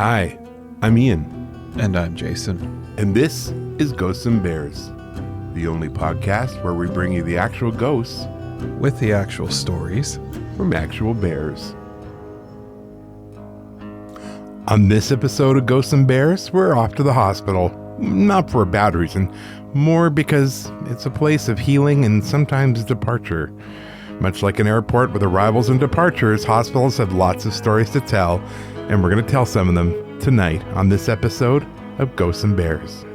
Hi, I'm Ian. And I'm Jason. And this is Ghosts and Bears, the only podcast where we bring you the actual ghosts with the actual stories from actual bears. On this episode of Ghosts and Bears, we're off to the hospital. Not for a bad reason, more because it's a place of healing and sometimes departure. Much like an airport with arrivals and departures, hospitals have lots of stories to tell, and we're going to tell some of them tonight on this episode of Ghosts and Bears.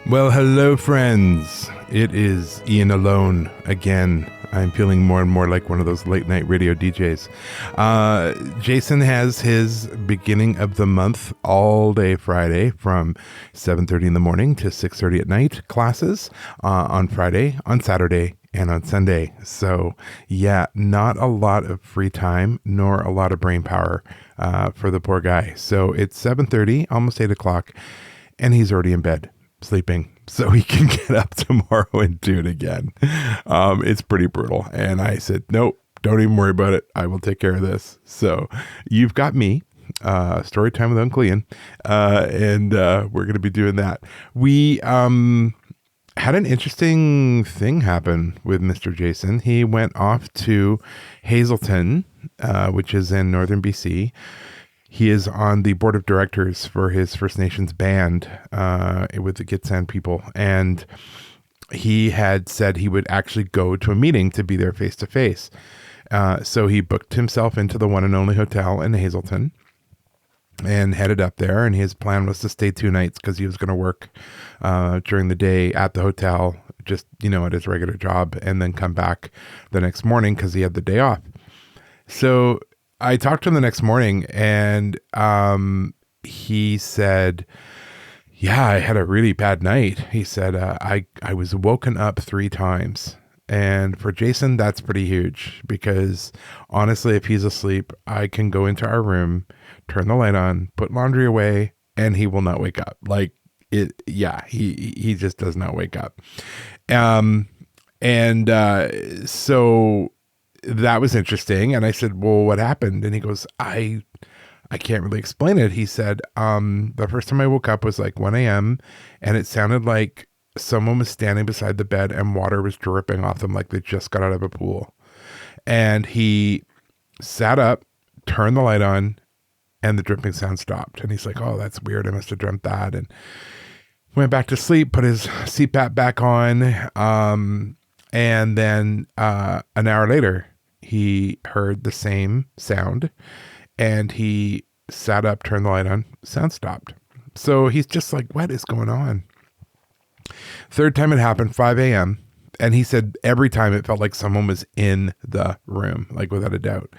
Well, hello, friends. It is Ian alone again. I'm feeling more and more like one of those late night radio DJs. Jason has his beginning of the month all day Friday from 7:30 in the morning to 6:30 at night classes on Friday, on Saturday, and on Sunday. So yeah, not a lot of free time nor a lot of brain power for the poor guy. So it's 7:30, almost 8 o'clock, and he's already in bed sleeping so he can get up tomorrow and do it again. It's pretty brutal. And I said, nope, don't even worry about it. I will take care of this. So you've got me, story time with Uncle Ian. And we're going to be doing that. We had an interesting thing happen with Mr. Jason. He went off to Hazelton, which is in northern BC. He is on the board of directors for his First Nations band with the Gitxsan people. And he had said he would actually go to a meeting to be there face to face. So he booked himself into the one and only hotel in Hazelton and headed up there. And his plan was to stay 2 nights because he was going to work during the day at the hotel, just, at his regular job, and then come back the next morning because he had the day off. So I talked to him the next morning, and he said, yeah, I had a really bad night. He said, I was woken up 3 times. And for Jason, that's pretty huge because honestly, if he's asleep, I can go into our room, turn the light on, put laundry away, and he will not wake up. He just does not wake up. So that was interesting. And I said, well, what happened? And he goes, I can't really explain it. He said, the first time I woke up was like 1 a.m. and it sounded like someone was standing beside the bed and water was dripping off them like they just got out of a pool. And he sat up, turned the light on, and the dripping sound stopped. And he's like, oh, that's weird. I must have dreamt that. And went back to sleep, put his CPAP back on. And then an hour later, he heard the same sound and he sat up, turned the light on, sound stopped. So he's just like, what is going on? Third time it happened, 5 a.m. And he said every time it felt like someone was in the room, like without a doubt.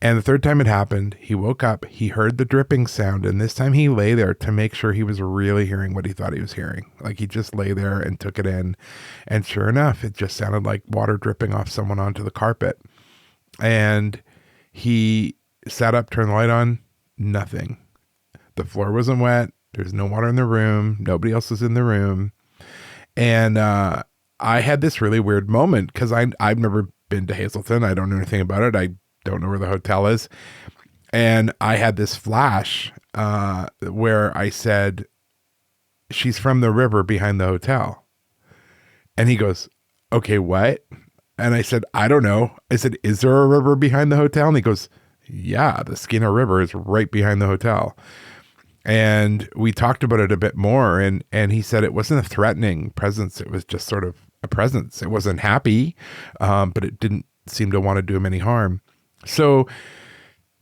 And the third time it happened, he woke up, he heard the dripping sound, and this time he lay there to make sure he was really hearing what he thought he was hearing. Like he just lay there and took it in. And sure enough, it just sounded like water dripping off someone onto the carpet. And he sat up, turned the light on, nothing. The floor wasn't wet. There's no water in the room. Nobody else was in the room. And I had this really weird moment because I've never been to Hazelton. I don't know anything about it. I don't know where the hotel is. And I had this flash where I said, she's from the river behind the hotel. And he goes, okay, what? And I said, I don't know. I said, is there a river behind the hotel? And he goes, yeah, the Skeena River is right behind the hotel. And we talked about it a bit more. And he said it wasn't a threatening presence. It was just sort of a presence. It wasn't happy, but it didn't seem to want to do him any harm. So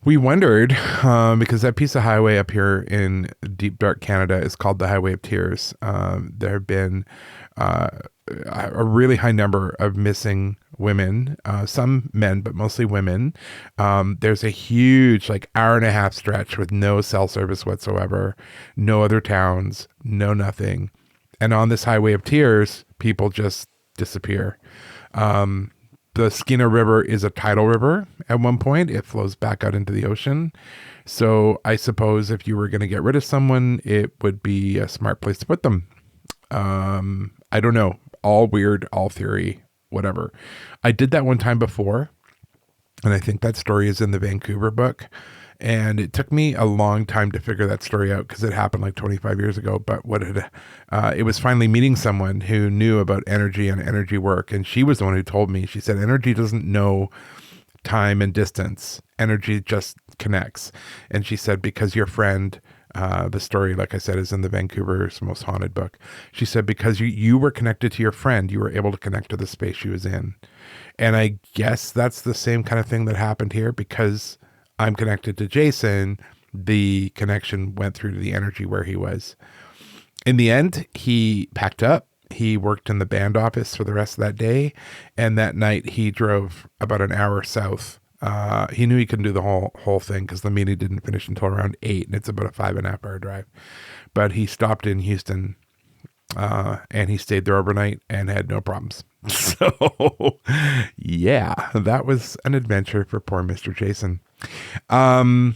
we wondered, because that piece of highway up here in deep, dark Canada is called the Highway of Tears. There have been a really high number of missing women, some men, but mostly women. There's a huge, hour-and-a-half stretch with no cell service whatsoever, no other towns, no nothing. And on this Highway of Tears, people just disappear. The Skeena River is a tidal river at one point. It flows back out into the ocean. So I suppose if you were going to get rid of someone, it would be a smart place to put them. I don't know. All weird, all theory. whatever. I did that one time before, and I think that story is in the Vancouver book. And it took me a long time to figure that story out because it happened like 25 years ago. But it was finally meeting someone who knew about energy and energy work. And she was the one who told me, she said, energy doesn't know time and distance. Energy just connects. And she said, because your friend, the story, like I said, is in the Vancouver's Most Haunted book. She said, because you were connected to your friend, you were able to connect to the space she was in. And I guess that's the same kind of thing that happened here, because I'm connected to Jason. The connection went through to the energy where he was. In the end, he packed up. He worked in the band office for the rest of that day. And that night he drove about an hour south. He knew he couldn't do the whole thing because the meeting didn't finish until around 8, and it's about a 5.5 hour drive. But he stopped in Houston, and he stayed there overnight and had no problems. So yeah, that was an adventure for poor Mr. Jason. Other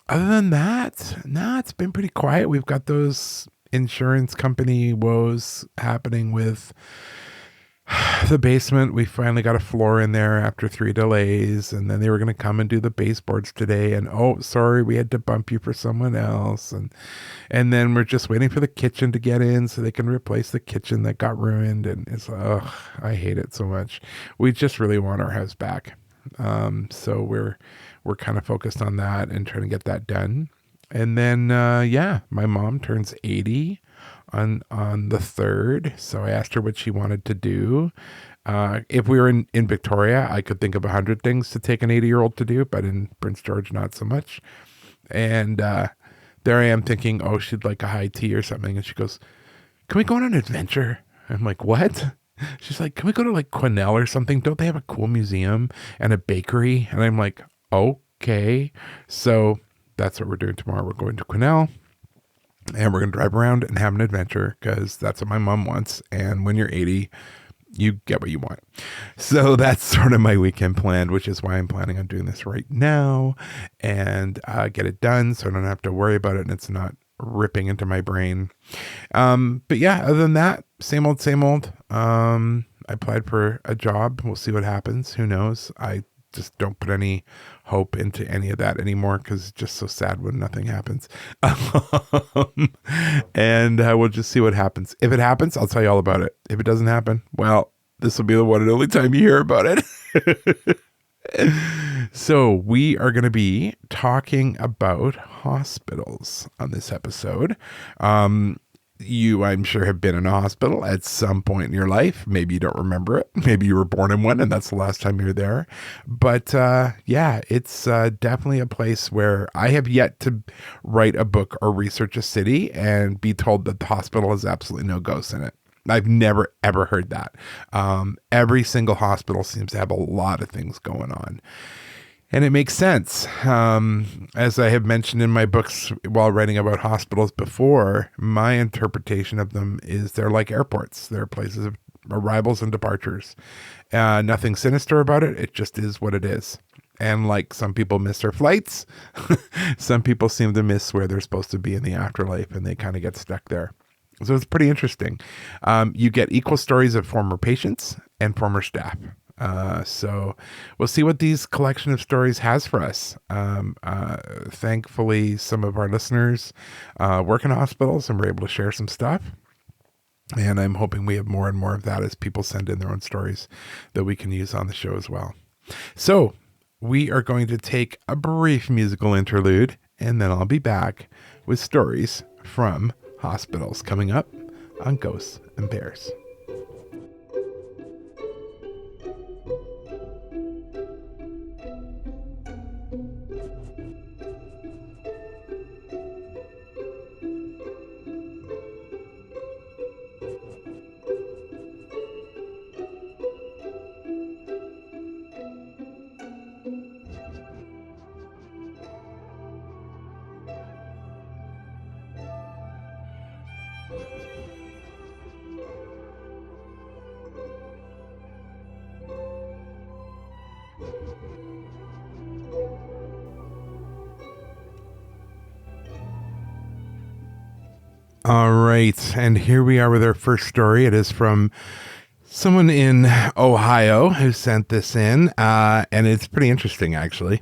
than that, it's been pretty quiet. We've got those insurance company woes happening with the basement. We finally got a floor in there after 3 delays, and then they were going to come and do the baseboards today, and oh, sorry, we had to bump you for someone else. And then we're just waiting for the kitchen to get in so they can replace the kitchen that got ruined. And it's, I hate it so much. We just really want our house back. So we're kind of focused on that and trying to get that done. And then, my mom turns 80 on the 3rd. So I asked her what she wanted to do. If we were in Victoria, I could think of 100 things to take an 80-year-old to do, but in Prince George, not so much. And, there I am thinking, oh, she'd like a high tea or something. And she goes, can we go on an adventure? I'm like, what? She's like, can we go to like Quesnel or something? Don't they have a cool museum and a bakery? And I'm like, okay. So that's what we're doing tomorrow. We're going to Quesnel, and we're going to drive around and have an adventure because that's what my mom wants. And when you're 80, you get what you want. So that's sort of my weekend plan, which is why I'm planning on doing this right now and get it done so I don't have to worry about it and it's not ripping into my brain. But yeah, other than that, same old, same old. I applied for a job. We'll see what happens. Who knows? I just don't put any hope into any of that anymore because it's just so sad when nothing happens. And we'll just see what happens. If it happens, I'll tell you all about it. If it doesn't happen, well, this will be the one and only time you hear about it. So we are going to be talking about hospitals on this episode. You, I'm sure, have been in a hospital at some point in your life. Maybe you don't remember it. Maybe you were born in one and that's the last time you're there. But it's definitely a place where I have yet to write a book or research a city and be told that the hospital has absolutely no ghosts in it. I've never, ever heard that. Every single hospital seems to have a lot of things going on. And it makes sense. As I have mentioned in my books while writing about hospitals before, my interpretation of them is they're like airports. They're places of arrivals and departures. Nothing sinister about it. It just is what it is. And like some people miss their flights, some people seem to miss where they're supposed to be in the afterlife and they kind of get stuck there. So it's pretty interesting. You get equal stories of former patients and former staff. So we'll see what these collection of stories has for us. Thankfully, some of our listeners work in hospitals and we're able to share some stuff. And I'm hoping we have more and more of that as people send in their own stories that we can use on the show as well. So we are going to take a brief musical interlude, and then I'll be back with stories from hospitals coming up on Ghosts and Bears. All right, and here we are with our first story. It is from Someone in Ohio who sent this in, and it's pretty interesting, actually.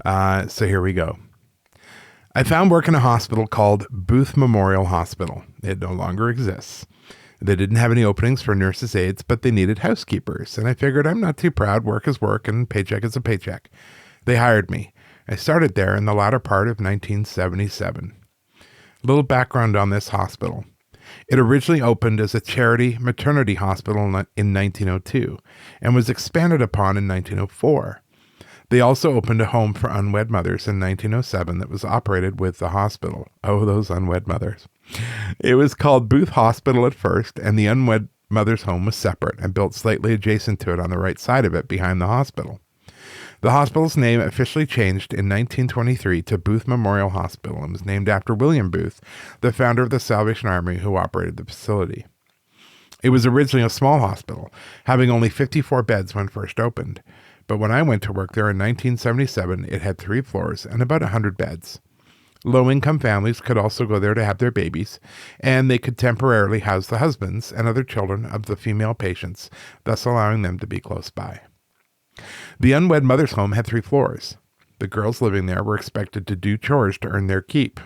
So here we go. I found work in a hospital called Booth Memorial Hospital. It no longer exists. They didn't have any openings for nurses' aides, but they needed housekeepers, and I figured I'm not too proud. Work is work, and paycheck is a paycheck. They hired me. I started there in the latter part of 1977. A little background on this hospital. It originally opened as a charity maternity hospital in 1902 and was expanded upon in 1904. They also opened a home for unwed mothers in 1907 that was operated with the hospital. Oh, those unwed mothers. It was called Booth Hospital at first, and the unwed mother's home was separate and built slightly adjacent to it on the right side of it behind the hospital. The hospital's name officially changed in 1923 to Booth Memorial Hospital and was named after William Booth, the founder of the Salvation Army who operated the facility. It was originally a small hospital, having only 54 beds when first opened, but when I went to work there in 1977, it had 3 floors and about 100 beds. Low-income families could also go there to have their babies, and they could temporarily house the husbands and other children of the female patients, thus allowing them to be close by. The unwed mother's home had 3 floors. The girls living there were expected to do chores to earn their keep.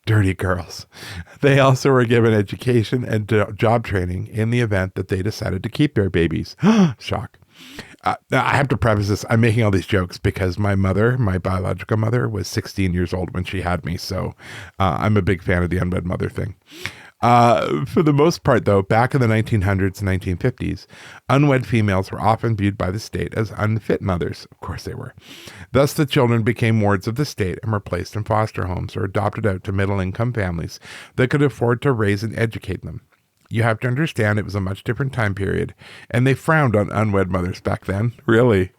Dirty girls. They also were given education and job training in the event that they decided to keep their babies. Shock. I have to preface this. I'm making all these jokes because my mother, my biological mother, was 16 years old when she had me. So I'm a big fan of the unwed mother thing. For the most part, though, back in the 1900s and 1950s, unwed females were often viewed by the state as unfit mothers. Of course they were. Thus, the children became wards of the state and were placed in foster homes or adopted out to middle-income families that could afford to raise and educate them. You have to understand it was a much different time period, and they frowned on unwed mothers back then. Really.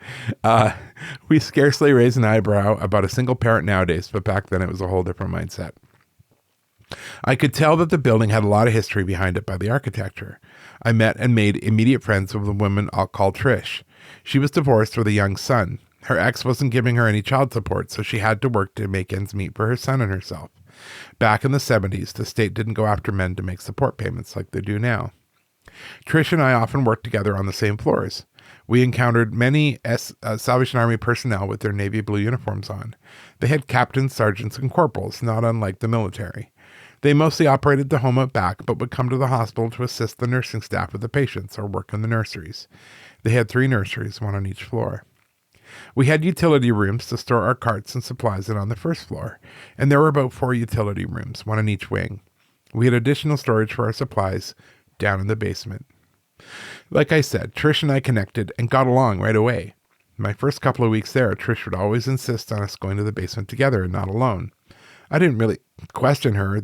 We scarcely raise an eyebrow about a single parent nowadays, but back then it was a whole different mindset. I could tell that the building had a lot of history behind it by the architecture. I met and made immediate friends with a woman I'll call Trish. She was divorced with a young son. Her ex wasn't giving her any child support, so she had to work to make ends meet for her son and herself. Back in the 70s, the state didn't go after men to make support payments like they do now. Trish and I often worked together on the same floors. We encountered many Salvation Army personnel with their navy blue uniforms on. They had captains, sergeants, and corporals, not unlike the military. They mostly operated the home out back, but would come to the hospital to assist the nursing staff with the patients or work in the nurseries. They had 3 nurseries, 1 on each floor. We had utility rooms to store our carts and supplies in on the first floor, and there were about 4 utility rooms, 1 in each wing. We had additional storage for our supplies down in the basement. Like I said, Trish and I connected and got along right away. My first couple of weeks there, Trish would always insist on us going to the basement together and not alone. I didn't really question her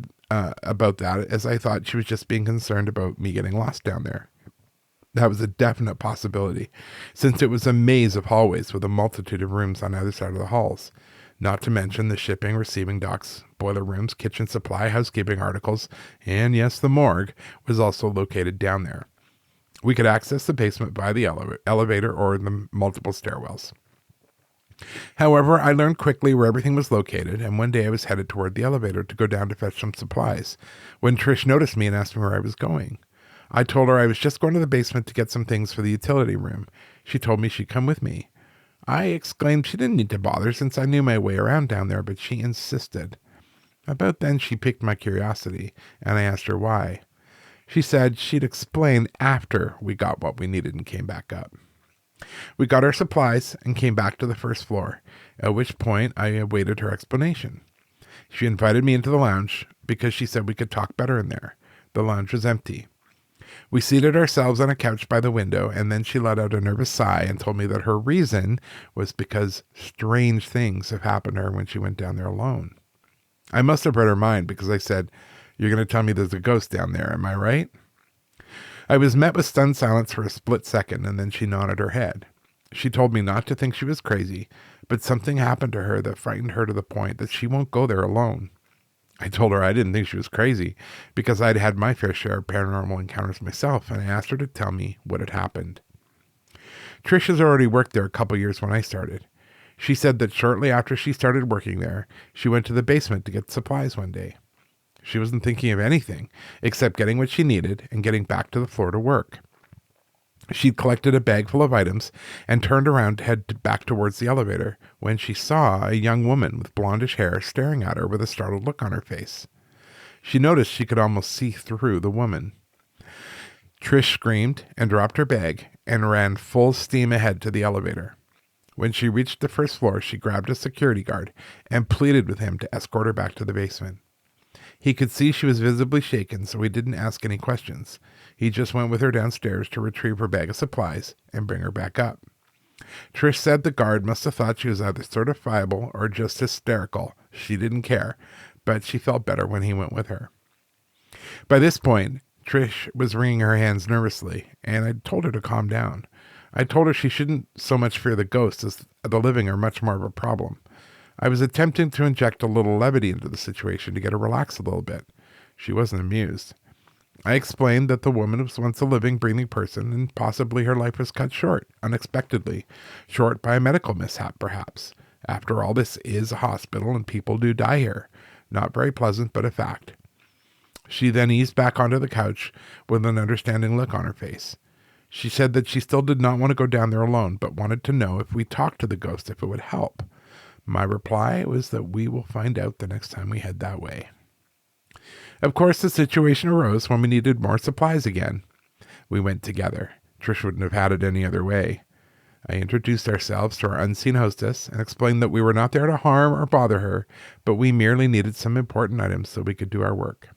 about that, as I thought she was just being concerned about me getting lost down there. That was a definite possibility, since it was a maze of hallways with a multitude of rooms on either side of the halls, not to mention the shipping, receiving docks, boiler rooms, kitchen supply, housekeeping articles, and yes, the morgue was also located down there. We could access the basement by the elevator or the multiple stairwells. However, I learned quickly where everything was located, and one day I was headed toward the elevator to go down to fetch some supplies, when Trish noticed me and asked me where I was going. I told her I was just going to the basement to get some things for the utility room. She told me she'd come with me. I exclaimed she didn't need to bother since I knew my way around down there, but she insisted. About then she piqued my curiosity, and I asked her why. She said she'd explain after we got what we needed and came back up. We got our supplies and came back to the first floor, at which point I awaited her explanation. She invited me into the lounge because she said we could talk better in there. The lounge was empty. We seated ourselves on a couch by the window, and then she let out a nervous sigh and told me that her reason was because strange things have happened to her when she went down there alone. I must have read her mind because I said, "You're going to tell me there's a ghost down there, am I right?" I was met with stunned silence for a split second, and then she nodded her head. She told me not to think she was crazy, but something happened to her that frightened her to the point that she won't go there alone. I told her I didn't think she was crazy because I'd had my fair share of paranormal encounters myself, and I asked her to tell me what had happened. Trish has already worked there a couple years when I started. She said that shortly after she started working there, she went to the basement to get supplies one day. She wasn't thinking of anything except getting what she needed and getting back to the floor to work. She'd collected a bag full of items and turned around to head back towards the elevator when she saw a young woman with blondish hair staring at her with a startled look on her face. She noticed she could almost see through the woman. Trish screamed and dropped her bag and ran full steam ahead to the elevator. When she reached the first floor, she grabbed a security guard and pleaded with him to escort her back to the basement. He could see she was visibly shaken, so he didn't ask any questions. He just went with her downstairs to retrieve her bag of supplies and bring her back up. Trish said the guard must have thought she was either certifiable or just hysterical. She didn't care, but she felt better when he went with her. By this point, Trish was wringing her hands nervously, and I told her to calm down. I told her she shouldn't so much fear the ghosts as the living are much more of a problem. I was attempting to inject a little levity into the situation to get her relaxed a little bit. She wasn't amused. I explained that the woman was once a living, breathing person, and possibly her life was cut short, unexpectedly. Short by a medical mishap, perhaps. After all, this is a hospital, and people do die here. Not very pleasant, but a fact. She then eased back onto the couch with an understanding look on her face. She said that she still did not want to go down there alone, but wanted to know if we talked to the ghost, if it would help. My reply was that we will find out the next time we head that way. Of course, the situation arose when we needed more supplies again. We went together. Trish wouldn't have had it any other way. I introduced ourselves to our unseen hostess and explained that we were not there to harm or bother her, but we merely needed some important items so we could do our work.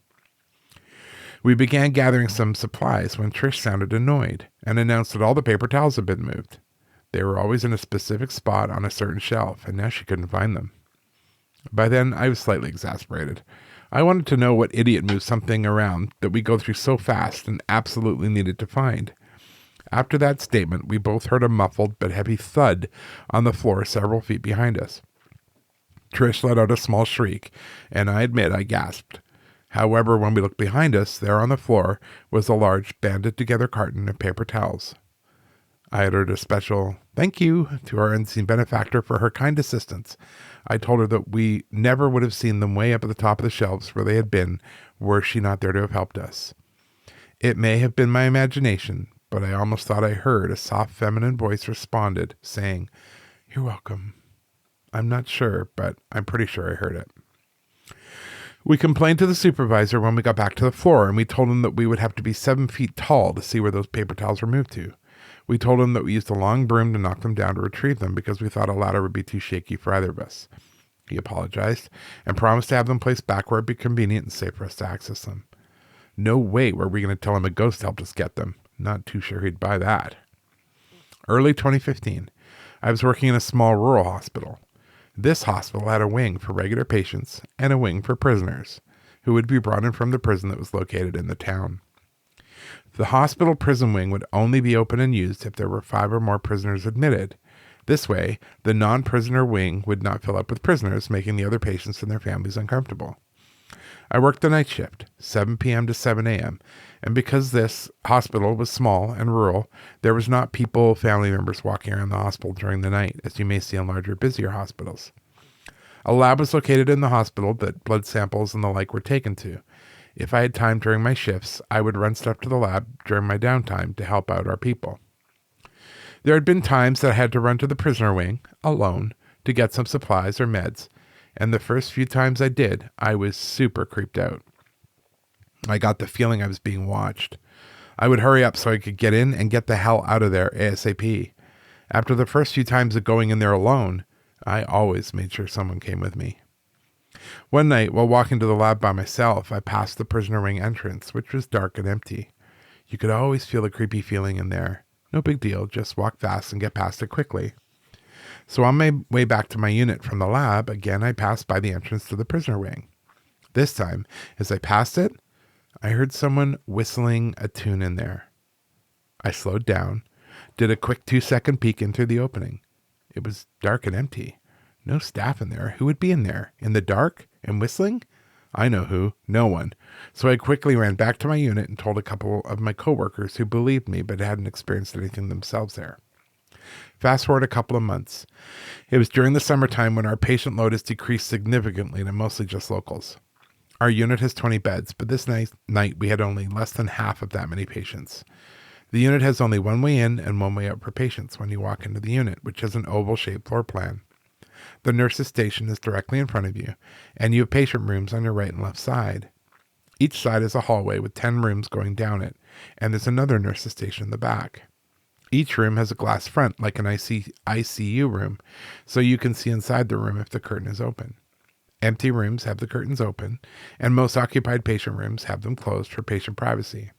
We began gathering some supplies when Trish sounded annoyed and announced that all the paper towels had been moved. They were always in a specific spot on a certain shelf, and now she couldn't find them. By then, I was slightly exasperated. I wanted to know what idiot moved something around that we go through so fast and absolutely needed to find. After that statement, we both heard a muffled but heavy thud on the floor several feet behind us. Trish let out a small shriek, and I admit I gasped. However, when we looked behind us, there on the floor was a large banded-together carton of paper towels. I uttered a special thank you to our unseen benefactor for her kind assistance. I told her that we never would have seen them way up at the top of the shelves where they had been, were she not there to have helped us. It may have been my imagination, but I almost thought I heard a soft feminine voice responded, saying, "You're welcome." I'm not sure, but I'm pretty sure I heard it. We complained to the supervisor when we got back to the floor, and we told him that we would have to be 7 feet tall to see where those paper towels were moved to. We told him that we used a long broom to knock them down to retrieve them because we thought a ladder would be too shaky for either of us. He apologized and promised to have them placed back where it would be convenient and safe for us to access them. No way were we going to tell him a ghost helped us get them. Not too sure he'd buy that. Early 2015, I was working in a small rural hospital. This hospital had a wing for regular patients and a wing for prisoners, who would be brought in from the prison that was located in the town. The hospital prison wing would only be open and used if there were 5 or more prisoners admitted. This way, the non-prisoner wing would not fill up with prisoners, making the other patients and their families uncomfortable. I worked the night shift, 7 p.m. to 7 a.m., and because this hospital was small and rural, there was not family members walking around the hospital during the night, as you may see in larger, busier hospitals. A lab was located in the hospital that blood samples and the like were taken to. If I had time during my shifts, I would run stuff to the lab during my downtime to help out our people. There had been times that I had to run to the prisoner wing, alone, to get some supplies or meds, and the first few times I did, I was super creeped out. I got the feeling I was being watched. I would hurry up so I could get in and get the hell out of there ASAP. After the first few times of going in there alone, I always made sure someone came with me. One night, while walking to the lab by myself, I passed the prisoner wing entrance, which was dark and empty. You could always feel a creepy feeling in there. No big deal, just walk fast and get past it quickly. So on my way back to my unit from the lab, again I passed by the entrance to the prisoner wing. This time, as I passed it, I heard someone whistling a tune in there. I slowed down, did a quick 2-second peek into the opening. It was dark and empty. No staff in there. Who would be in there? In the dark and whistling? I know who. No one. So I quickly ran back to my unit and told a couple of my coworkers who believed me but hadn't experienced anything themselves there. Fast forward a couple of months. It was during the summertime when our patient load has decreased significantly to mostly just locals. Our unit has 20 beds, but this night we had only less than half of that many patients. The unit has only one way in and one way out for patients when you walk into the unit, which has an oval-shaped floor plan. The nurse's station is directly in front of you, and you have patient rooms on your right and left side. Each side is a hallway with 10 rooms going down it, and there's another nurse's station in the back. Each room has a glass front like an ICU room, so you can see inside the room if the curtain is open. Empty rooms have the curtains open, and most occupied patient rooms have them closed for patient privacy.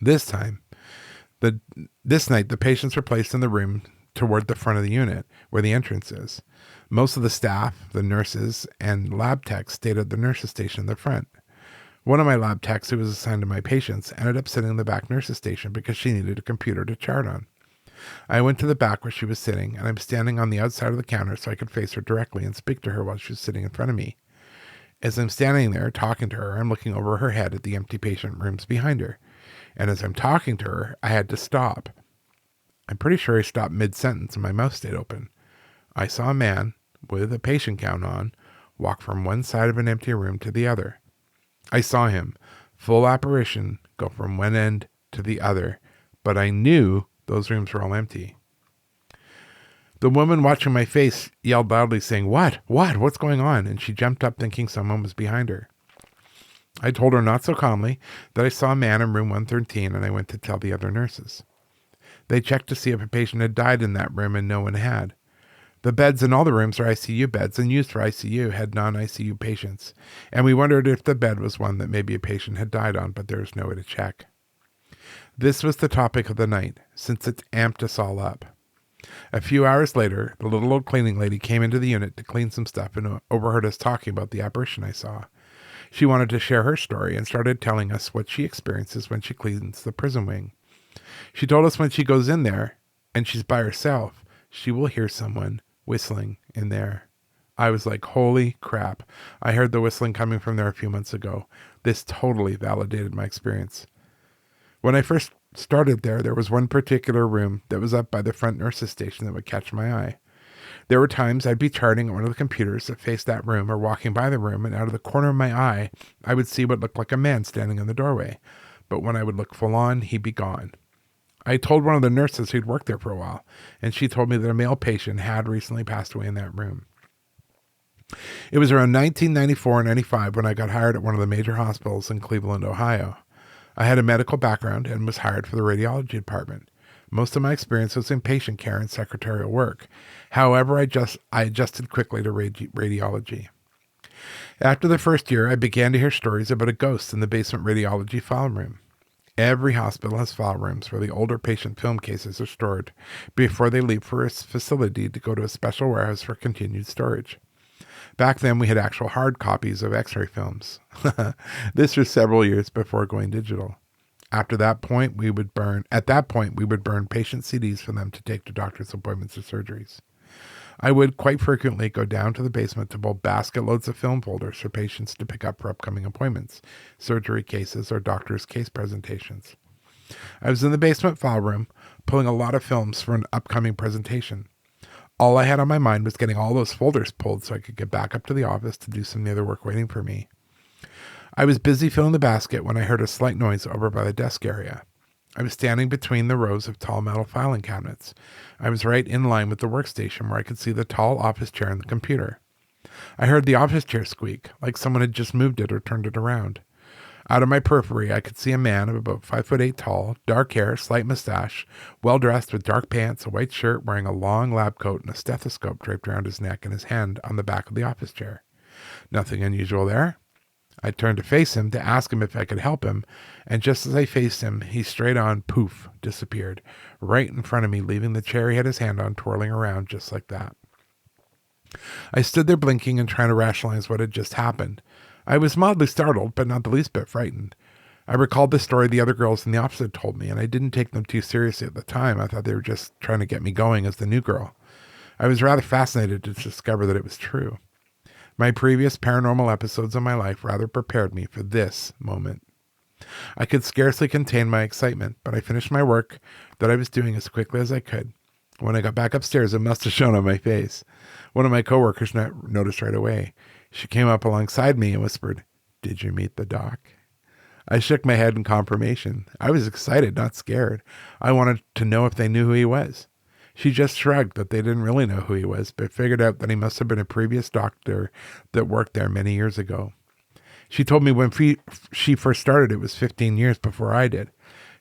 This night, the patients were placed in the room toward the front of the unit, where the entrance is. Most of the staff, the nurses, and lab techs stayed at the nurse's station in the front. One of my lab techs, who was assigned to my patients, ended up sitting in the back nurse's station because she needed a computer to chart on. I went to the back where she was sitting, and I'm standing on the outside of the counter so I could face her directly and speak to her while she was sitting in front of me. As I'm standing there talking to her, I'm looking over her head at the empty patient rooms behind her. And as I'm talking to her, I had to stop. I'm pretty sure I stopped mid-sentence and my mouth stayed open. I saw a man, with a patient gown on, walk from one side of an empty room to the other. I saw him, full apparition, go from one end to the other, but I knew those rooms were all empty. The woman watching my face yelled loudly, saying, "What? What's going on?" And she jumped up thinking someone was behind her. I told her not so calmly that I saw a man in room 113, and I went to tell the other nurses. They checked to see if a patient had died in that room, and no one had. The beds in all the rooms are ICU beds and used for ICU had non-ICU patients, and we wondered if the bed was one that maybe a patient had died on, but there was no way to check. This was the topic of the night, since it amped us all up. A few hours later, the little old cleaning lady came into the unit to clean some stuff and overheard us talking about the apparition I saw. She wanted to share her story and started telling us what she experiences when she cleans the prison wing. She told us when she goes in there and she's by herself, she will hear someone whistling in there. I was like, holy crap. I heard the whistling coming from there a few months ago. This totally validated my experience. When I first started there was one particular room that was up by the front nurse's station that would catch my eye. There were times I'd be charting on one of the computers that faced that room or walking by the room, and out of the corner of my eye, I would see what looked like a man standing in the doorway. But when I would look full on, he'd be gone. I told one of the nurses who'd worked there for a while, and she told me that a male patient had recently passed away in that room. It was around 1994 and 95 when I got hired at one of the major hospitals in Cleveland, Ohio. I had a medical background and was hired for the radiology department. Most of my experience was in patient care and secretarial work. However, I adjusted quickly to radiology. After the first year, I began to hear stories about a ghost in the basement radiology file room. Every hospital has file rooms where the older patient film cases are stored before they leave for a facility to go to a special warehouse for continued storage. Back then, we had actual hard copies of X-ray films. This was several years before going digital. At that point, we would burn patient CDs for them to take to doctor's appointments or surgeries. I would quite frequently go down to the basement to pull basket loads of film folders for patients to pick up for upcoming appointments, surgery cases, or doctor's case presentations. I was in the basement file room, pulling a lot of films for an upcoming presentation. All I had on my mind was getting all those folders pulled so I could get back up to the office to do some of the other work waiting for me. I was busy filling the basket when I heard a slight noise over by the desk area. I was standing between the rows of tall metal filing cabinets. I was right in line with the workstation where I could see the tall office chair and the computer. I heard the office chair squeak, like someone had just moved it or turned it around. Out of my periphery, I could see a man of about 5'8" tall, dark hair, slight mustache, well-dressed with dark pants, a white shirt, wearing a long lab coat and a stethoscope draped around his neck and his hand on the back of the office chair. Nothing unusual there. I turned to face him to ask him if I could help him, and just as I faced him, he straight on, poof, disappeared, right in front of me, leaving the chair he had his hand on twirling around just like that. I stood there blinking and trying to rationalize what had just happened. I was mildly startled, but not the least bit frightened. I recalled the story the other girls in the office had told me, and I didn't take them too seriously at the time. I thought they were just trying to get me going as the new girl. I was rather fascinated to discover that it was true. My previous paranormal episodes of my life rather prepared me for this moment. I could scarcely contain my excitement, but I finished my work that I was doing as quickly as I could. When I got back upstairs, it must have shown on my face. One of my coworkers noticed right away. She came up alongside me and whispered, "Did you meet the doc?" I shook my head in confirmation. I was excited, not scared. I wanted to know if they knew who he was. She just shrugged that they didn't really know who he was, but figured out that he must have been a previous doctor that worked there many years ago. She told me when she first started, it was 15 years before I did.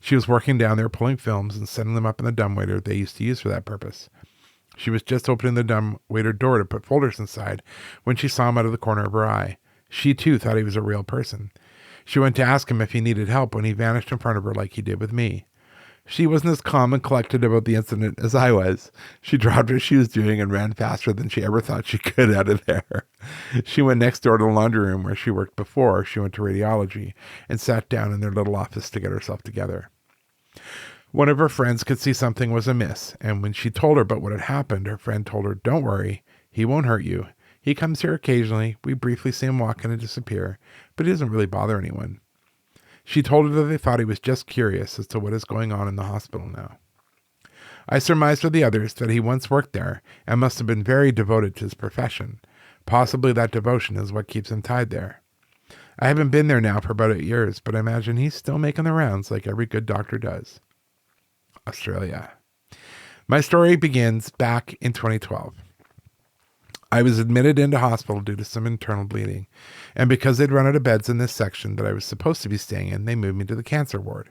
She was working down there pulling films and setting them up in the dumbwaiter they used to use for that purpose. She was just opening the dumbwaiter door to put folders inside when she saw him out of the corner of her eye. She, too, thought he was a real person. She went to ask him if he needed help when he vanished in front of her like he did with me. She wasn't as calm and collected about the incident as I was. She dropped what she was doing and ran faster than she ever thought she could out of there. She went next door to the laundry room where she worked before she went to radiology and sat down in their little office to get herself together. One of her friends could see something was amiss, and when she told her about what had happened, her friend told her, "Don't worry, he won't hurt you. He comes here occasionally. We briefly see him walk in and disappear, but he doesn't really bother anyone." She told her that they thought he was just curious as to what is going on in the hospital now. I surmised with the others that he once worked there and must have been very devoted to his profession. Possibly that devotion is what keeps him tied there. I haven't been there now for about 8 years, but I imagine he's still making the rounds like every good doctor does. Australia. My story begins back in 2012. I was admitted into hospital due to some internal bleeding, and because they'd run out of beds in this section that I was supposed to be staying in, they moved me to the cancer ward.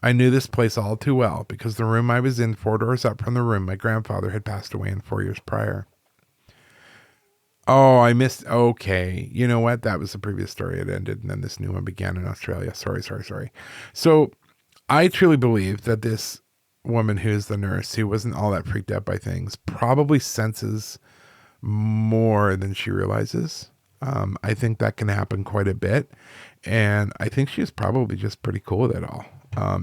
I knew this place all too well because the room I was in 4 doors up from the room my grandfather had passed away in 4 years prior. Oh, I missed. Okay. You know what? That was the previous story. It ended, and then this new one began in Australia. Sorry. So I truly believe that this woman who's the nurse, who wasn't all that freaked out by things, probably senses more than she realizes. I think that can happen quite a bit. And I think she was probably just pretty cool with it all.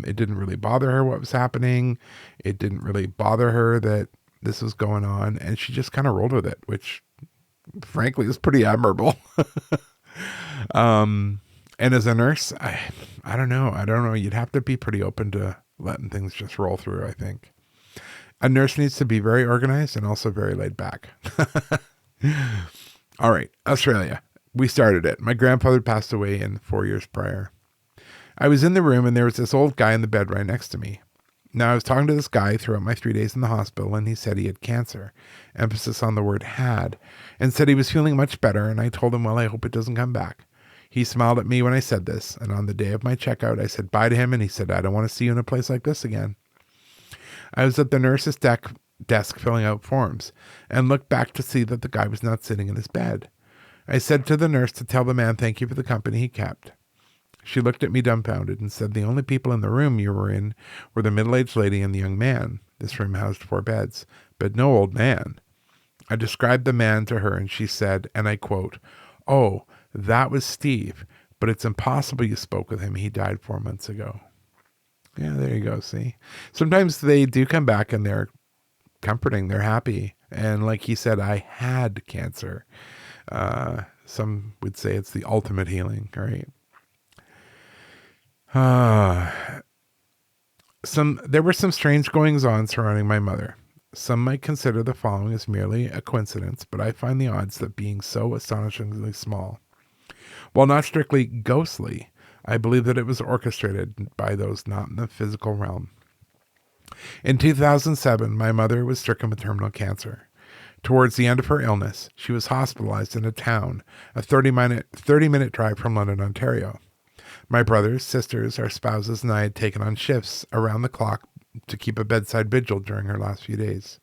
It didn't really bother her what was happening. It didn't really bother her that this was going on. And she just kind of rolled with it, which frankly is pretty admirable. And as a nurse, I don't know. You'd have to be pretty open to letting things just roll through, I think. A nurse needs to be very organized and also very laid back. All right, Australia. We started it. My grandfather passed away in 4 years prior. I was in the room and there was this old guy in the bed right next to me. Now, I was talking to this guy throughout my 3 days in the hospital, and he said he had cancer, emphasis on the word had, and said he was feeling much better, and I told him, well, I hope it doesn't come back. He smiled at me when I said this, and on the day of my checkout, I said bye to him, and he said, I don't want to see you in a place like this again. I was at the nurse's desk filling out forms and looked back to see that the guy was not sitting in his bed. I said to the nurse to tell the man thank you for the company he kept. She looked at me dumbfounded and said the only people in the room you were in were the middle-aged lady and the young man. This room housed 4 beds, but no old man. I described the man to her and she said, and I quote, "Oh, that was Steve, but it's impossible you spoke with him. He died 4 months ago." Yeah, there you go. See, sometimes they do come back and they're comforting. They're happy. And like he said, I had cancer. Some would say it's the ultimate healing, right? There were some strange goings on surrounding my mother. Some might consider the following as merely a coincidence, but I find the odds that being so astonishingly small. While not strictly ghostly, I believe that it was orchestrated by those not in the physical realm. In 2007, my mother was stricken with terminal cancer. Towards the end of her illness, she was hospitalized in a town, a 30-minute drive from London, Ontario. My brothers, sisters, our spouses, and I had taken on shifts around the clock to keep a bedside vigil during her last few days.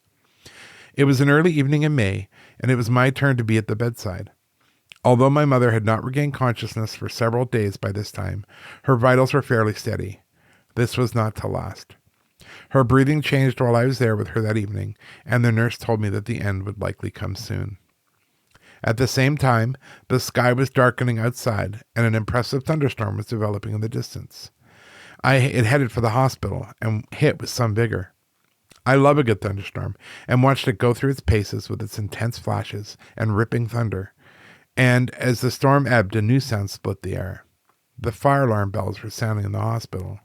It was an early evening in May, and it was my turn to be at the bedside. Although my mother had not regained consciousness for several days by this time, her vitals were fairly steady. This was not to last. Her breathing changed while I was there with her that evening, and the nurse told me that the end would likely come soon. At the same time, the sky was darkening outside, and an impressive thunderstorm was developing in the distance. It headed for the hospital and hit with some vigor. I love a good thunderstorm, and watched it go through its paces with its intense flashes and ripping thunder. And as the storm ebbed, a new sound split the air. The fire alarm bells were sounding in the hospital.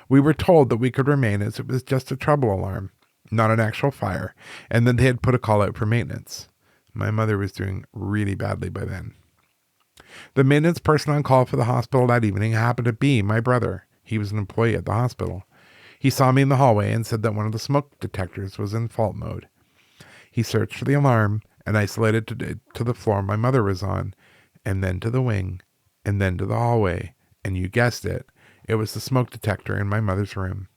We were told that we could remain as it was just a trouble alarm, not an actual fire, and that they had put a call out for maintenance. My mother was doing really badly by then. The maintenance person on call for the hospital that evening happened to be my brother. He was an employee at the hospital. He saw me in the hallway and said that one of the smoke detectors was in fault mode. He searched for the alarm and isolated to the floor my mother was on, and then to the wing, and then to the hallway. And you guessed it, it was the smoke detector in my mother's room.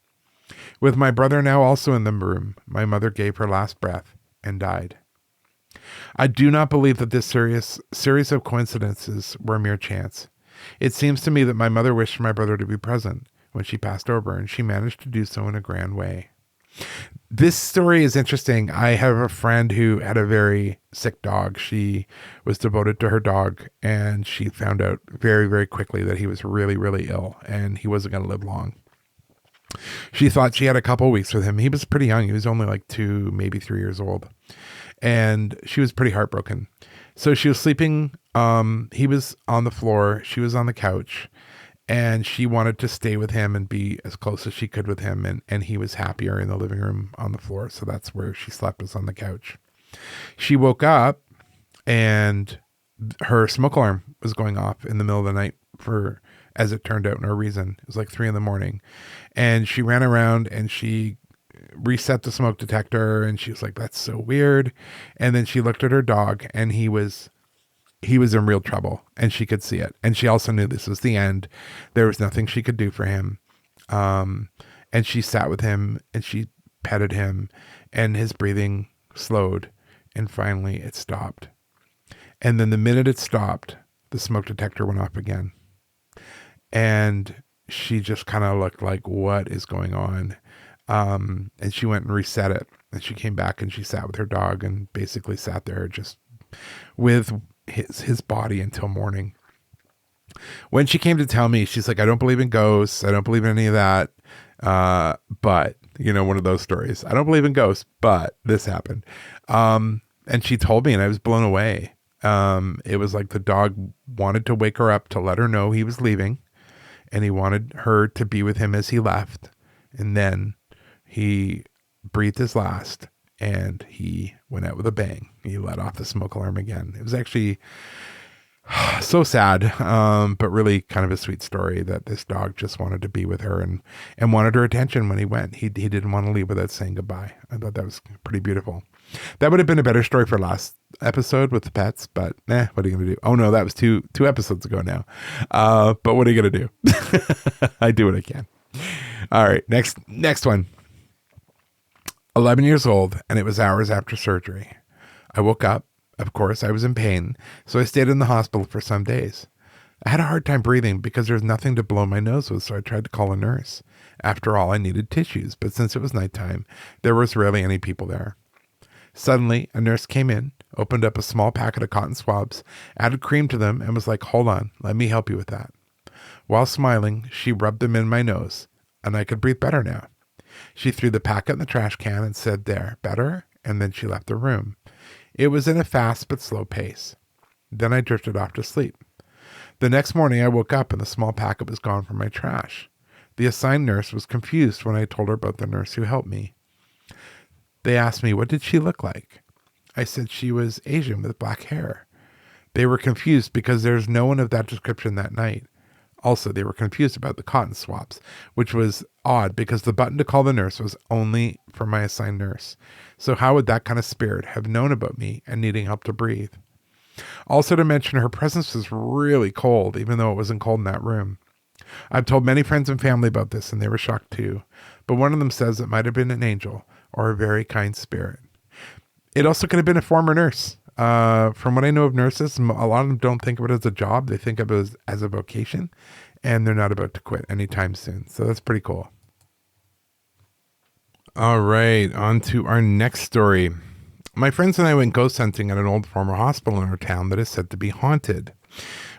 With my brother now also in the room, my mother gave her last breath and died. I do not believe that this series of coincidences were mere chance. It seems to me that my mother wished for my brother to be present when she passed over, and she managed to do so in a grand way. This story is interesting. I have a friend who had a very sick dog. She was devoted to her dog, and she found out very, very quickly that he was really, really ill, and he wasn't going to live long. She thought she had a couple weeks with him. He was pretty young. He was only like 2, maybe 3 years old. And she was pretty heartbroken. So she was sleeping. He was on the floor. She was on the couch. And she wanted to stay with him and be as close as she could with him. And he was happier in the living room on the floor. So that's where she slept, was on the couch. She woke up and her smoke alarm was going off in the middle of the night for, as it turned out, no reason. It was like 3 a.m. And she ran around and she reset the smoke detector, and she was like, that's so weird. And then she looked at her dog, and he was in real trouble, and she could see it. And she also knew this was the end. There was nothing she could do for him. And she sat with him and she petted him, and his breathing slowed, and finally it stopped. And then the minute it stopped, the smoke detector went off again. And she just kind of looked like, what is going on? And she went and reset it, and she came back and she sat with her dog and basically sat there just with his body until morning. When she came to tell me, she's like, I don't believe in ghosts. I don't believe in any of that. But one of those stories, I don't believe in ghosts, but this happened. And she told me, and I was blown away. It was like the dog wanted to wake her up to let her know he was leaving, and he wanted her to be with him as he left. And then he breathed his last, and he went out with a bang. He let off the smoke alarm again. It was actually so sad, but really kind of a sweet story that this dog just wanted to be with her and wanted her attention when he went. He didn't want to leave without saying goodbye. I thought that was pretty beautiful. That would have been a better story for last episode with the pets, but what are you going to do? Oh no, that was two episodes ago now. But what are you going to do? I do what I can. All right, next one. 11 years old, and it was hours after surgery. I woke up. Of course, I was in pain, so I stayed in the hospital for some days. I had a hard time breathing because there was nothing to blow my nose with, so I tried to call a nurse. After all, I needed tissues, but since it was nighttime, there was rarely any people there. Suddenly, a nurse came in, opened up a small packet of cotton swabs, added cream to them, and was like, hold on, let me help you with that. While smiling, she rubbed them in my nose, and I could breathe better now. She threw the packet in the trash can and said, there, better? And then she left the room. It was in a fast but slow pace. Then I drifted off to sleep. The next morning I woke up and the small packet was gone from my trash. The assigned nurse was confused when I told her about the nurse who helped me. They asked me, what did she look like? I said she was Asian with black hair. They were confused because there's no one of that description that night. Also, they were confused about the cotton swabs, which was odd because the button to call the nurse was only for my assigned nurse. So how would that kind of spirit have known about me and needing help to breathe? Also to mention, her presence was really cold, even though it wasn't cold in that room. I've told many friends and family about this, and they were shocked too. But one of them says it might have been an angel or a very kind spirit. It also could have been a former nurse. From what I know of nurses, a lot of them don't think of it as a job. They think of it as a vocation, and they're not about to quit anytime soon. So that's pretty cool. All right, on to our next story. My friends and I went ghost hunting at an old former hospital in our town that is said to be haunted.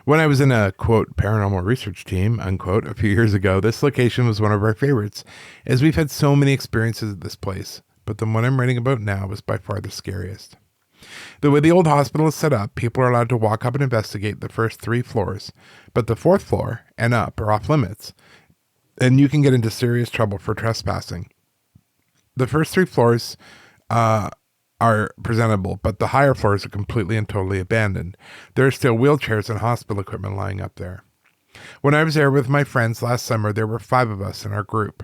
When I was in a, quote, paranormal research team, unquote, a few years ago, this location was one of our favorites, as we've had so many experiences at this place. But the one I'm writing about now was by far the scariest. The way the old hospital is set up, people are allowed to walk up and investigate the first 3 floors, but the 4th floor and up are off limits, and you can get into serious trouble for trespassing. The first 3 floors are presentable, but the higher floors are completely and totally abandoned. There are still wheelchairs and hospital equipment lying up there. When I was there with my friends last summer, there were 5 of us in our group.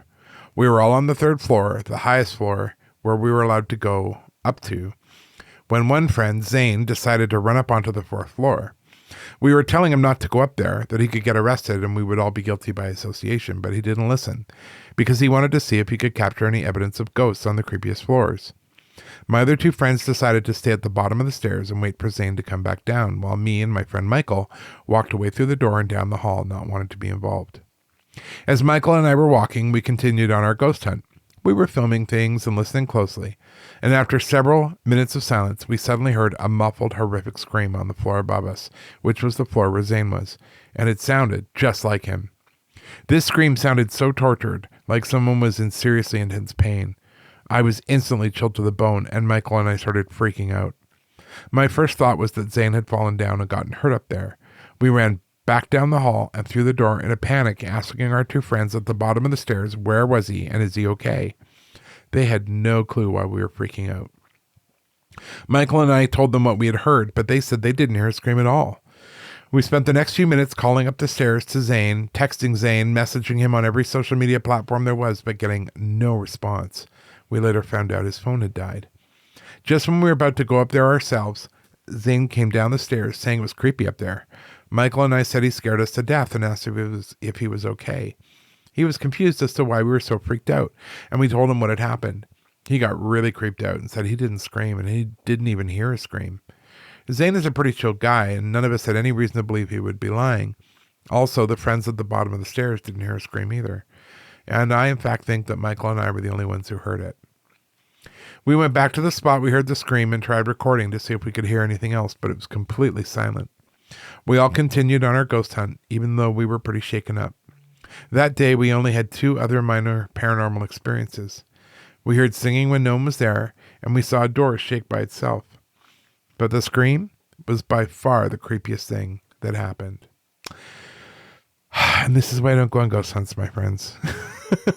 We were all on the 3rd floor, the highest floor, where we were allowed to go up to, when one friend, Zane, decided to run up onto the 4th floor. We were telling him not to go up there, that he could get arrested and we would all be guilty by association, but he didn't listen, because he wanted to see if he could capture any evidence of ghosts on the creepiest floors. My other 2 friends decided to stay at the bottom of the stairs and wait for Zane to come back down, while me and my friend Michael walked away through the door and down the hall, not wanting to be involved. As Michael and I were walking, we continued on our ghost hunt. We were filming things and listening closely, and after several minutes of silence, we suddenly heard a muffled, horrific scream on the floor above us, which was the floor where Zane was, and it sounded just like him. This scream sounded so tortured, like someone was in seriously intense pain. I was instantly chilled to the bone, and Michael and I started freaking out. My first thought was that Zane had fallen down and gotten hurt up there. We ran back down the hall and through the door in a panic, asking our 2 friends at the bottom of the stairs, where was he and is he okay? They had no clue why we were freaking out. Michael and I told them what we had heard, but they said they didn't hear a scream at all. We spent the next few minutes calling up the stairs to Zane, texting Zane, messaging him on every social media platform there was, but getting no response. We later found out his phone had died. Just when we were about to go up there ourselves, Zane came down the stairs saying it was creepy up there. Michael and I said he scared us to death and asked if he was okay. He was confused as to why we were so freaked out, and we told him what had happened. He got really creeped out and said he didn't scream, and he didn't even hear a scream. Zane is a pretty chill guy, and none of us had any reason to believe he would be lying. Also, the friends at the bottom of the stairs didn't hear a scream either. And I, in fact, think that Michael and I were the only ones who heard it. We went back to the spot we heard the scream and tried recording to see if we could hear anything else, but it was completely silent. We all continued on our ghost hunt, even though we were pretty shaken up. That day, we only had 2 other minor paranormal experiences. We heard singing when no one was there, and we saw a door shake by itself. But the scream was by far the creepiest thing that happened. And this is why I don't go on ghost hunts, my friends.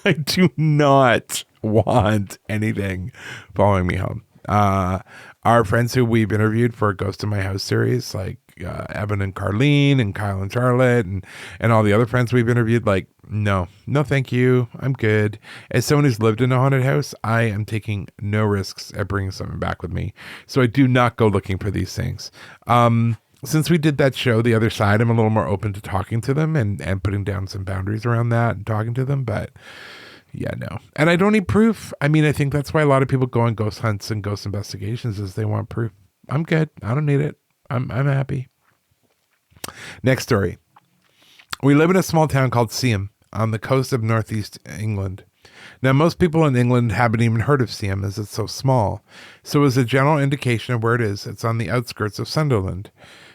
I do not want anything following me home. Our friends who we've interviewed for Ghost in My House series, like Evan and Carlene and Kyle and Charlotte and all the other friends we've interviewed, like, no, thank you. I'm good. As someone who's lived in a haunted house, I am taking no risks at bringing someone back with me. So I do not go looking for these things. Since we did that show, The Other Side, I'm a little more open to talking to them and putting down some boundaries around that and talking to them. But yeah, no. And I don't need proof. I mean, I think that's why a lot of people go on ghost hunts and ghost investigations is they want proof. I'm good. I don't need it. I'm happy. Next story. We live in a small town called Seaham on the coast of northeast England. Now, most people in England haven't even heard of Seaham as it's so small. So as a general indication of where it is, it's on the outskirts of Sunderland.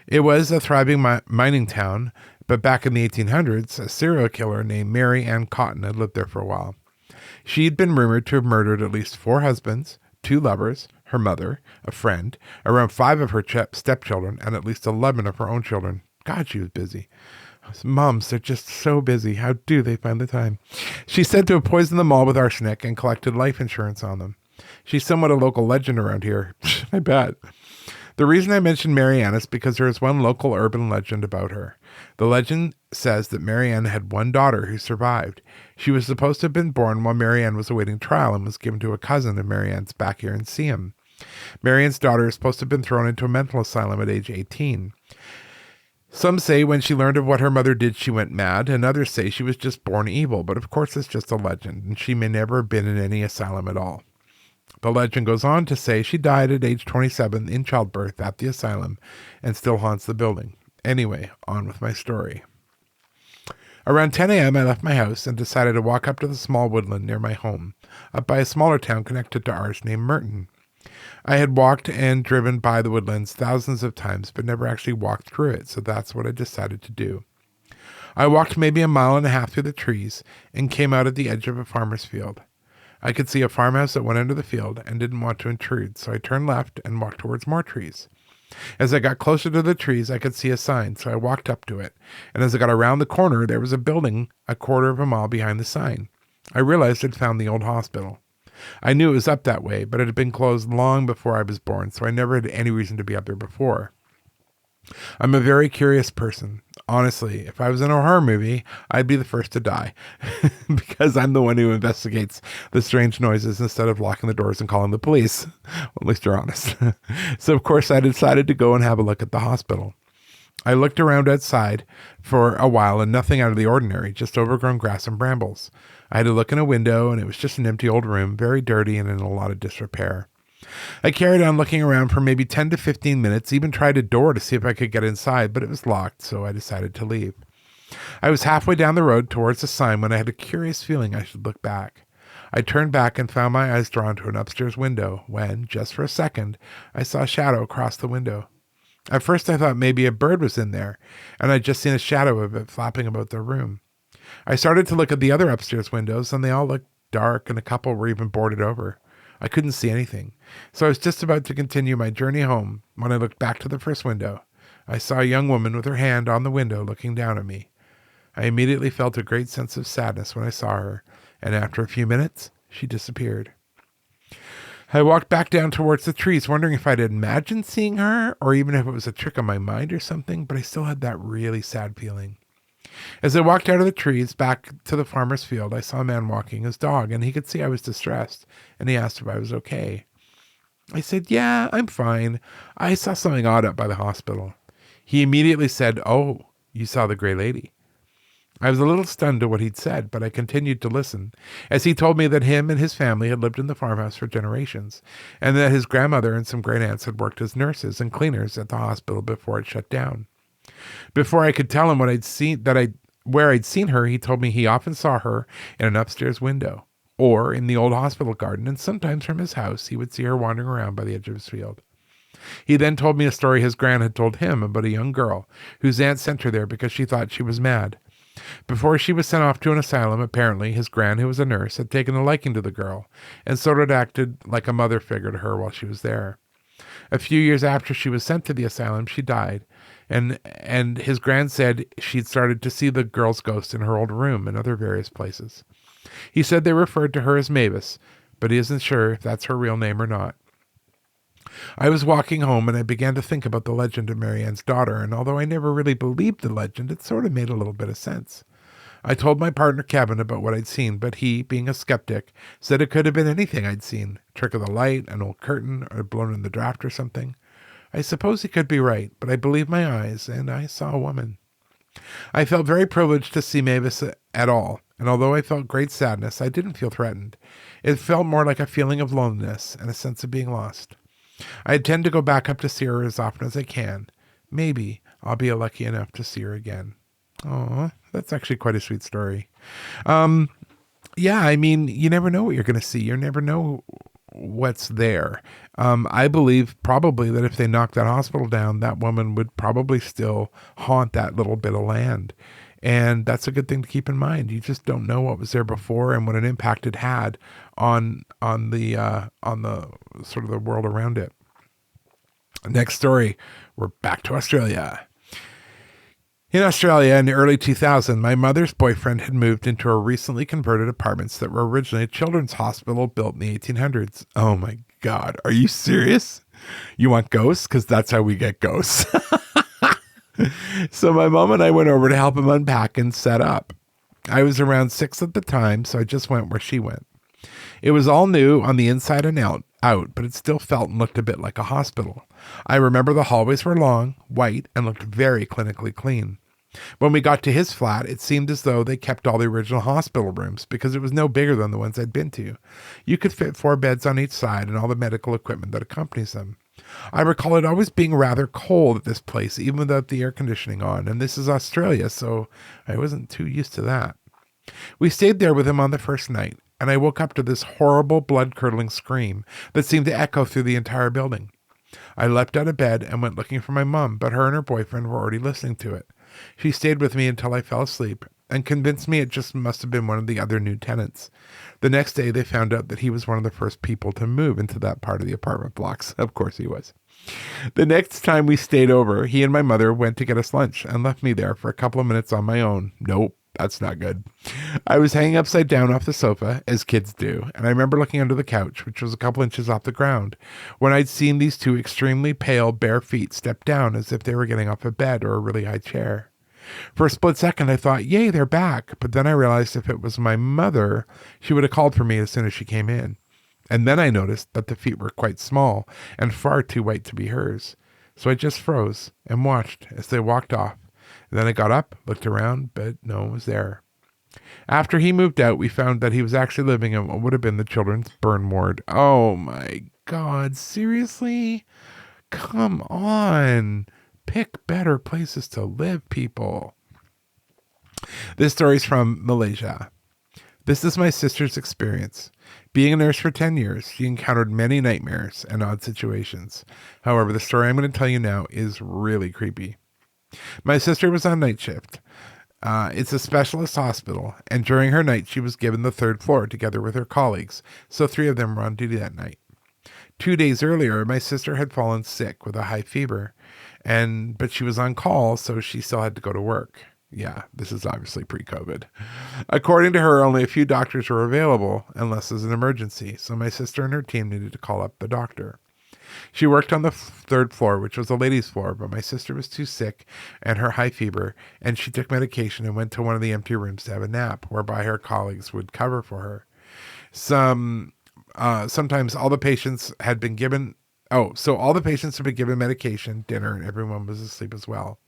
It was a thriving mining town, but back in the 1800s, a serial killer named Mary Ann Cotton had lived there for a while. She had been rumored to have murdered at least 4 husbands, 2 lovers, her mother, a friend, around 5 of her stepchildren, and at least 11 of her own children. God, she was busy. Moms, they're just so busy. How do they find the time? She's said to have poisoned them all with arsenic and collected life insurance on them. She's somewhat a local legend around here. I bet. The reason I mentioned Mary Ann is because there is one local urban legend about her. The legend says that Mary Ann had one daughter who survived. She was supposed to have been born while Mary Ann was awaiting trial and was given to a cousin of Mary Ann's back here in Seaham. Mary Ann's daughter is supposed to have been thrown into a mental asylum at age 18. Some say when she learned of what her mother did, she went mad, and others say she was just born evil, but of course it's just a legend, and she may never have been in any asylum at all. The legend goes on to say she died at age 27 in childbirth at the asylum and still haunts the building. Anyway, on with my story. Around 10 a.m., I left my house and decided to walk up to the small woodland near my home, up by a smaller town connected to ours named Merton. I had walked and driven by the woodlands thousands of times, but never actually walked through it, so that's what I decided to do. I walked maybe a mile and a half through the trees and came out at the edge of a farmer's field. I could see a farmhouse at one end of the field and didn't want to intrude, so I turned left and walked towards more trees. As I got closer to the trees, I could see a sign, so I walked up to it, and as I got around the corner, there was a building a quarter of a mile behind the sign. I realized I'd found the old hospital. I knew it was up that way, but it had been closed long before I was born, so I never had any reason to be up there before. I'm a very curious person. Honestly, if I was in a horror movie, I'd be the first to die because I'm the one who investigates the strange noises instead of locking the doors and calling the police. Well, at least you're honest. So, of course, I decided to go and have a look at the hospital. I looked around outside for a while and nothing out of the ordinary, just overgrown grass and brambles. I had to look in a window and it was just an empty old room, very dirty and in a lot of disrepair. I carried on looking around for maybe 10 to 15 minutes, even tried a door to see if I could get inside, but it was locked, so I decided to leave. I was halfway down the road towards the sign when I had a curious feeling I should look back. I turned back and found my eyes drawn to an upstairs window when, just for a second, I saw a shadow across the window. At first I thought maybe a bird was in there, and I'd just seen a shadow of it flapping about the room. I started to look at the other upstairs windows, and they all looked dark, and a couple were even boarded over. I couldn't see anything, so I was just about to continue my journey home when I looked back to the first window. I saw a young woman with her hand on the window looking down at me. I immediately felt a great sense of sadness when I saw her, and after a few minutes, she disappeared. I walked back down towards the trees, wondering if I'd imagined seeing her, or even if it was a trick of my mind or something, but I still had that really sad feeling. As I walked out of the trees back to the farmer's field, I saw a man walking his dog, and he could see I was distressed, and he asked if I was okay. I said, "Yeah, I'm fine. I saw something odd up by the hospital." He immediately said, "Oh, you saw the gray lady." I was a little stunned to what he'd said, but I continued to listen, as he told me that him and his family had lived in the farmhouse for generations, and that his grandmother and some great aunts had worked as nurses and cleaners at the hospital before it shut down. Before I could tell him where I'd seen her, he told me he often saw her in an upstairs window, or in the old hospital garden, and sometimes from his house he would see her wandering around by the edge of his field. He then told me a story his gran had told him about a young girl whose aunt sent her there because she thought she was mad. Before she was sent off to an asylum, apparently his gran, who was a nurse, had taken a liking to the girl, and sort of acted like a mother figure to her while she was there. A few years after she was sent to the asylum, she died, and his gran said she'd started to see the girl's ghost in her old room and other various places. He said they referred to her as Mavis, but he isn't sure if that's her real name or not. I was walking home and I began to think about the legend of Marianne's daughter, and although I never really believed the legend, it sort of made a little bit of sense. I told my partner Kevin about what I'd seen, but he, being a skeptic, said it could have been anything I'd seen. Trick of the light, an old curtain, or blown in the draft or something. I suppose he could be right, but I believed my eyes, and I saw a woman. I felt very privileged to see Mavis at all, and although I felt great sadness, I didn't feel threatened. It felt more like a feeling of loneliness and a sense of being lost. I intend to go back up to see her as often as I can. Maybe I'll be lucky enough to see her again. Oh, that's actually quite a sweet story. Yeah, I mean, you never know what you're going to see. You never know what's there. I believe probably that if they knocked that hospital down, that woman would probably still haunt that little bit of land. And that's a good thing to keep in mind. You just don't know what was there before and what an impact it had on the sort of the world around it. Next story, we're back to Australia. In Australia in the early 2000s, my mother's boyfriend had moved into her recently converted apartments that were originally a children's hospital built in the 1800s. Oh my God, are you serious? You want ghosts? Because that's how we get ghosts. So my mom and I went over to help him unpack and set up. I was around 6 at the time, so I just went where she went. It was all new on the inside and out, but it still felt and looked a bit like a hospital. I remember the hallways were long, white, and looked very clinically clean. When we got to his flat, it seemed as though they kept all the original hospital rooms because it was no bigger than the ones I'd been to. You could fit 4 beds on each side and all the medical equipment that accompanies them. I recall it always being rather cold at this place, even without the air conditioning on, and this is Australia, so I wasn't too used to that. We stayed there with him on the first night, and I woke up to this horrible blood-curdling scream that seemed to echo through the entire building. I leapt out of bed and went looking for my mom, but her and her boyfriend were already listening to it. She stayed with me until I fell asleep and convinced me it just must have been one of the other new tenants. The next day, they found out that he was one of the first people to move into that part of the apartment blocks. Of course he was. The next time we stayed over, he and my mother went to get us lunch and left me there for a couple of minutes on my own. Nope, That's not good. I was hanging upside down off the sofa, as kids do, and I remember looking under the couch, which was a couple inches off the ground, when I'd seen these two extremely pale, bare feet step down as if they were getting off a bed or a really high chair. For a split second, I thought, yay, they're back. But then I realized if it was my mother, she would have called for me as soon as she came in. And then I noticed that the feet were quite small and far too white to be hers. So I just froze and watched as they walked off. And then I got up, looked around, but no one was there. After he moved out, we found that he was actually living in what would have been the children's burn ward. Oh my God, seriously? Come on. Pick better places to live, people. This story's from Malaysia. This is my sister's experience. Being a nurse for 10 years, she encountered many nightmares and odd situations. However, the story I'm going to tell you now is really creepy. My sister was on night shift. It's a specialist hospital, and during her night, she was given the third floor together with her colleagues, so 3 of them were on duty that night. 2 days earlier, my sister had fallen sick with a high fever, but she was on call, so she still had to go to work. Yeah, this is obviously pre-COVID. According to her, only a few doctors were available, unless there's an emergency, so my sister and her team needed to call up the doctor. She worked on the third floor, which was the ladies' floor, but my sister was too sick and her high fever, and she took medication and went to one of the empty rooms to have a nap, whereby her colleagues would cover for her. Sometimes all the patients had been given... all the patients had been given medication, dinner, and everyone was asleep as well.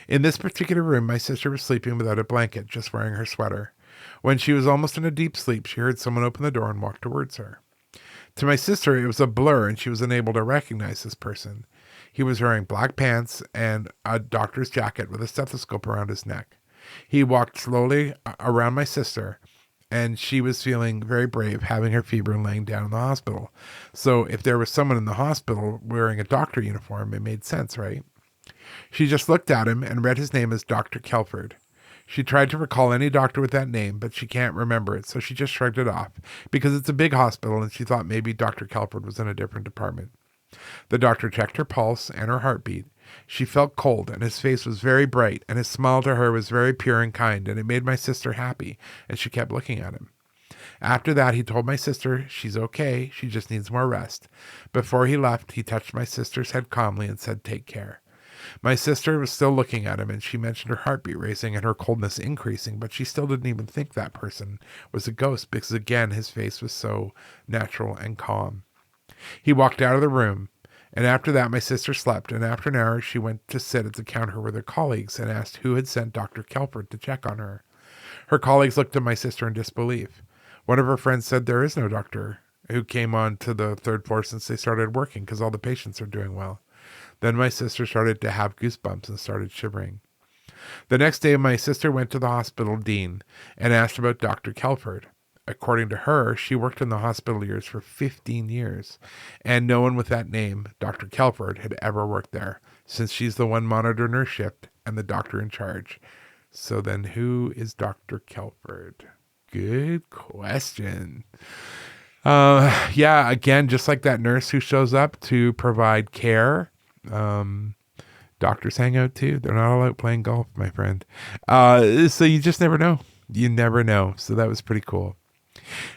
In this particular room, my sister was sleeping without a blanket, just wearing her sweater. When she was almost in a deep sleep, she heard someone open the door and walk towards her. To my sister, it was a blur, and she was unable to recognize this person. He was wearing black pants and a doctor's jacket with a stethoscope around his neck. He walked slowly around my sister, and she was feeling very brave, having her fever and laying down in the hospital. So if there was someone in the hospital wearing a doctor uniform, it made sense, right? She just looked at him and read his name as Dr. Kelford. She tried to recall any doctor with that name, but she can't remember it, so she just shrugged it off, because it's a big hospital and she thought maybe Dr. Kelford was in a different department. The doctor checked her pulse and her heartbeat. She felt cold, and his face was very bright, and his smile to her was very pure and kind, and it made my sister happy, and she kept looking at him. After that, he told my sister she's okay, she just needs more rest. Before he left, he touched my sister's head calmly and said, "Take care." My sister was still looking at him, and she mentioned her heartbeat racing and her coldness increasing, but she still didn't even think that person was a ghost because, again, his face was so natural and calm. He walked out of the room, and after that, my sister slept, and after an hour, she went to sit at the counter with her colleagues and asked who had sent Dr. Kelford to check on her. Her colleagues looked at my sister in disbelief. One of her friends said there is no doctor who came on to the third floor since they started working because all the patients are doing well. Then my sister started to have goosebumps and started shivering. The next day, my sister went to the hospital dean and asked about Dr. Kelford. According to her, she worked in the hospital years for 15 years, and no one with that name, Dr. Kelford, had ever worked there, since she's the one monitoring her shift and the doctor in charge. So then who is Dr. Kelford? Good question. Again, just like that nurse who shows up to provide care, doctors hang out too. They're not all out playing golf, my friend. So you just never know. You never know. So that was pretty cool.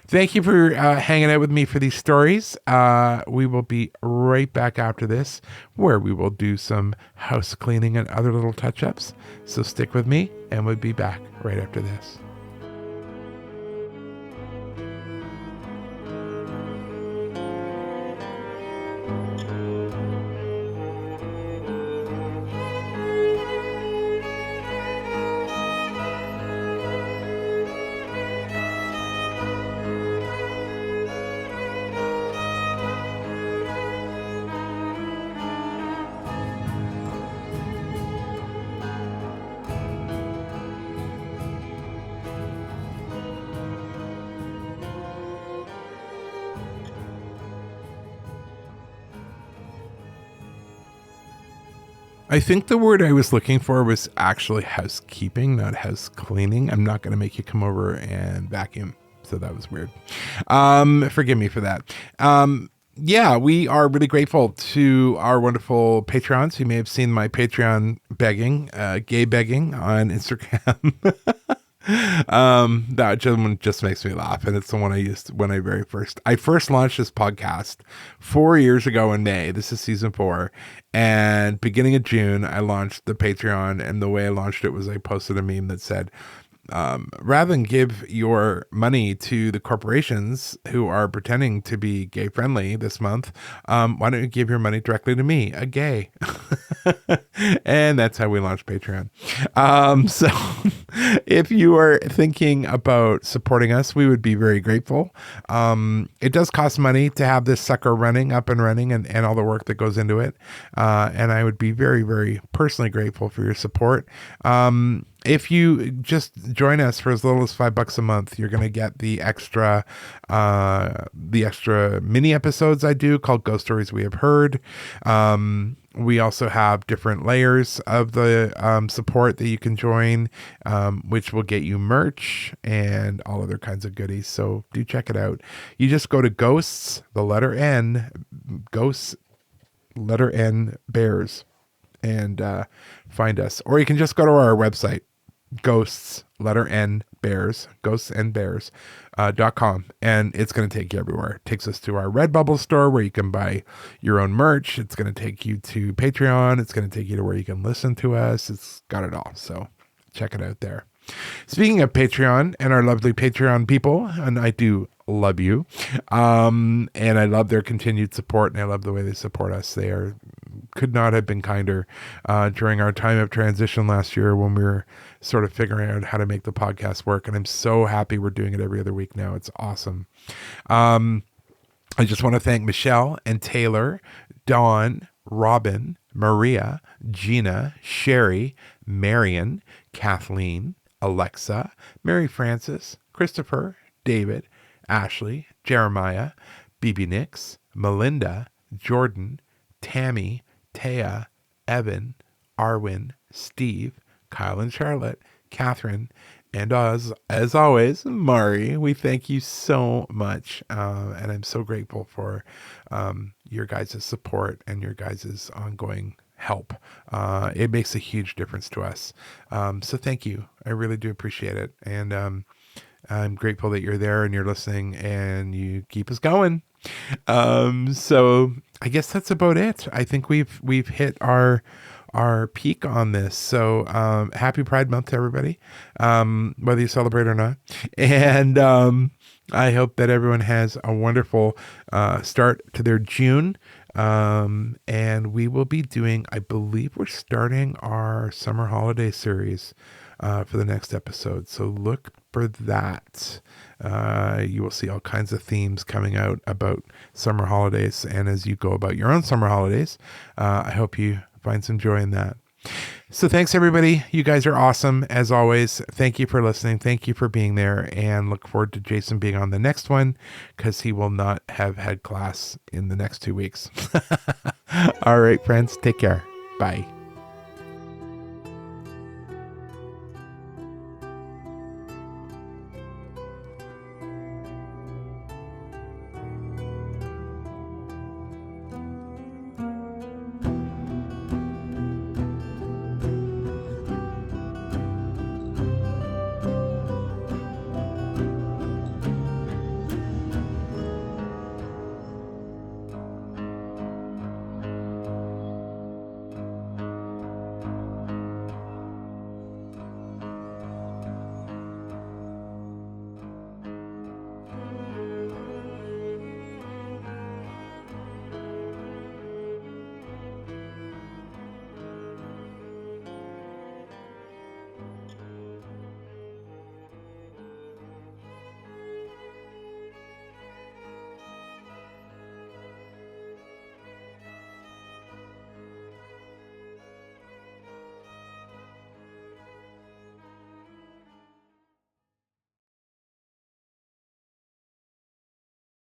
Thank you for hanging out with me for these stories. We will be right back after this, where we will do some house cleaning and other little touch-ups. So stick with me, and we'll be back right after this. I think the word I was looking for was actually housekeeping, not house cleaning. I'm not going to make you come over and vacuum. So that was weird. Forgive me for that. We are really grateful to our wonderful Patreons. You may have seen my Patreon begging, gay begging on Instagram. That one just makes me laugh, and it's the one I used when I first launched this podcast 4 years ago in May. This is season 4, and beginning of June I launched the Patreon, and the way I launched it was I posted a meme that said, rather than give your money to the corporations who are pretending to be gay friendly this month, why don't you give your money directly to me, a gay? And that's how we launched Patreon. So if you are thinking about supporting us, we would be very grateful. It does cost money to have this sucker up and running, and all the work that goes into it. And I would be very, very personally grateful for your support. If you just join us for as little as $5 a month, you're going to get the extra mini episodes I do called Ghost Stories We Have Heard. We also have different layers of the support that you can join, which will get you merch and all other kinds of goodies. So do check it out. You just go to Ghosts, the letter N, Ghosts, letter N, Bears, and find us. Or you can just go to our website, Ghosts, letter N, Bears, ghostsandbears.com, and it's going to take you everywhere. It takes us to our Redbubble store where you can buy your own merch. It's going to take you to Patreon. It's going to take you to where you can listen to us. It's got it all. So check it out there. Speaking of Patreon and our lovely Patreon people, and I do love you, and I love their continued support, and I love the way they support us. They could not have been kinder during our time of transition last year when we were sort of figuring out how to make the podcast work, and I'm so happy we're doing it every other week now. It's awesome. I just want to thank Michelle and Taylor, Dawn, Robin, Maria, Gina, Sherry, Marion, Kathleen, Alexa, Mary Frances, Christopher, David, Ashley, Jeremiah, BB Nix, Melinda, Jordan, Tammy, Taya, Evan, Arwin, Steve, Kyle and Charlotte, Catherine, and as always, Mari. We thank you so much, and I'm so grateful for your guys' support and your guys' ongoing help. It makes a huge difference to us. So thank you. I really do appreciate it. And I'm grateful that you're there and you're listening and you keep us going. So I guess that's about it. I think we've hit our peak on this. So happy Pride Month to everybody, whether you celebrate or not. And I hope that everyone has a wonderful start to their June. And we will be doing, I believe we're starting our summer holiday series for the next episode. So look for that. You will see all kinds of themes coming out about summer holidays. And as you go about your own summer holidays, I hope you find some joy in that. So thanks, everybody. You guys are awesome. As always, thank you for listening. Thank you for being there, and look forward to Jason being on the next one because he will not have had class in the next 2 weeks. All right, friends, take care. Bye.